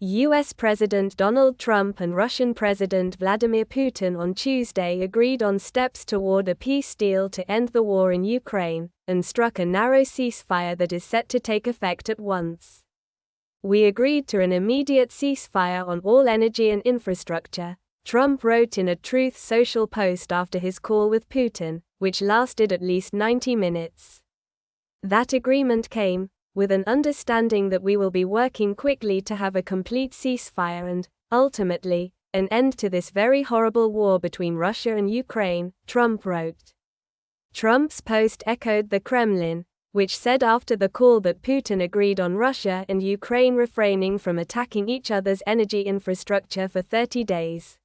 US President Donald Trump and Russian President Vladimir Putin on Tuesday agreed on steps toward a peace deal to end the war in Ukraine, and struck a narrow ceasefire that is set to take effect at once. "We agreed to an immediate ceasefire on all energy and infrastructure," Trump wrote in a Truth Social post after his call with Putin, which lasted at least 90 minutes. "That agreement came with an understanding that we will be working quickly to have a complete ceasefire and, ultimately, an end to this very horrible war between Russia and Ukraine," Trump wrote. Trump's post echoed the Kremlin, which said after the call that Putin agreed on Russia and Ukraine refraining from attacking each other's energy infrastructure for 30 days.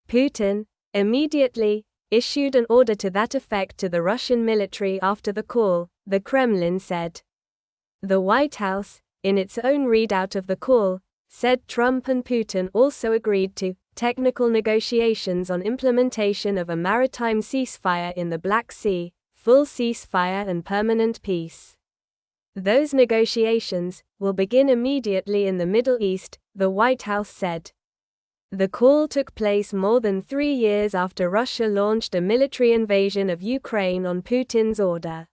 Putin immediately issued an order to that effect to the Russian military after the call, the Kremlin said. The White House, in its own readout of the call, said Trump and Putin also agreed to technical negotiations on implementation of a maritime ceasefire in the Black Sea, full ceasefire and permanent peace. Those negotiations will begin immediately in the Middle East, the White House said. The call took place more than 3 years after Russia launched a military invasion of Ukraine on Putin's order.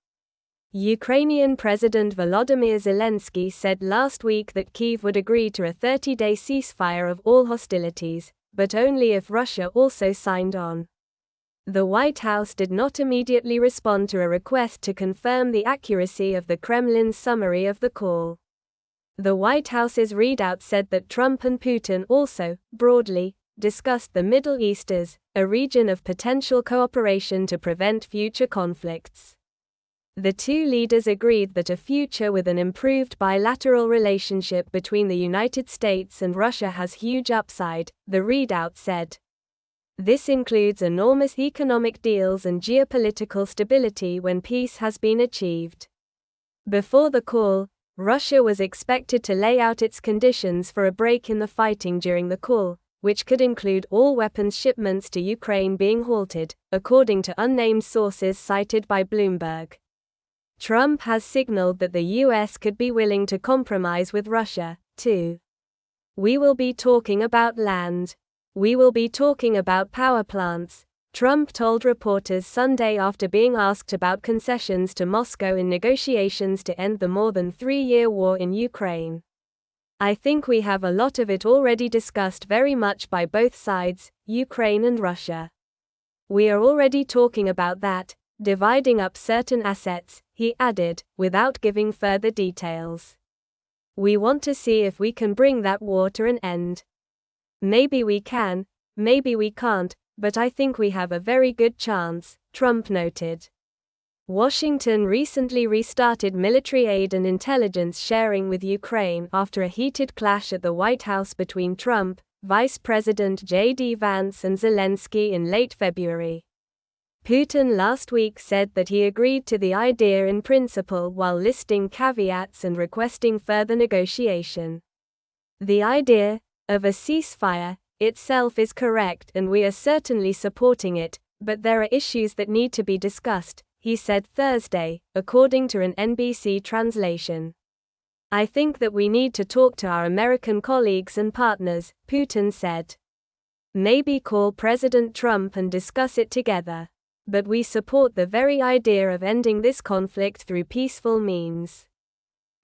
Ukrainian President Volodymyr Zelensky said last week that Kyiv would agree to a 30-day ceasefire of all hostilities, but only if Russia also signed on. The White House did not immediately respond to a request to confirm the accuracy of the Kremlin's summary of the call. The White House's readout said that Trump and Putin also, broadly, discussed the Middle East as a region of potential cooperation to prevent future conflicts. The two leaders agreed that a future with an improved bilateral relationship between the United States and Russia has huge upside, the readout said. This includes enormous economic deals and geopolitical stability when peace has been achieved. Before the call, Russia was expected to lay out its conditions for a break in the fighting during the call, which could include all weapons shipments to Ukraine being halted, according to unnamed sources cited by Bloomberg. Trump has signaled that the US could be willing to compromise with Russia, too. "We will be talking about land. We will be talking about power plants," Trump told reporters Sunday after being asked about concessions to Moscow in negotiations to end the more than 3-year war in Ukraine. "I think we have a lot of it already discussed very much by both sides, Ukraine and Russia. We are already talking about that, dividing up certain assets," he added, without giving further details. "We want to see if we can bring that war to an end. Maybe we can, maybe we can't, but I think we have a very good chance," Trump noted. Washington recently restarted military aid and intelligence sharing with Ukraine after a heated clash at the White House between Trump, Vice President J.D. Vance and Zelensky in late February. Putin last week said that he agreed to the idea in principle while listing caveats and requesting further negotiation. "The idea of a ceasefire itself is correct and we are certainly supporting it, but there are issues that need to be discussed," he said Thursday, according to an NBC translation. "I think that we need to talk to our American colleagues and partners," Putin said. "Maybe call President Trump and discuss it together. But we support the very idea of ending this conflict through peaceful means."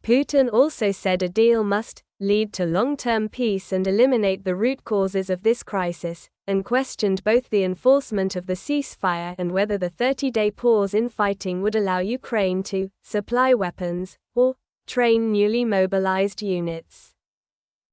Putin also said a deal must lead to long-term peace and eliminate the root causes of this crisis, and questioned both the enforcement of the ceasefire and whether the 30-day pause in fighting would allow Ukraine to supply weapons or train newly mobilized units.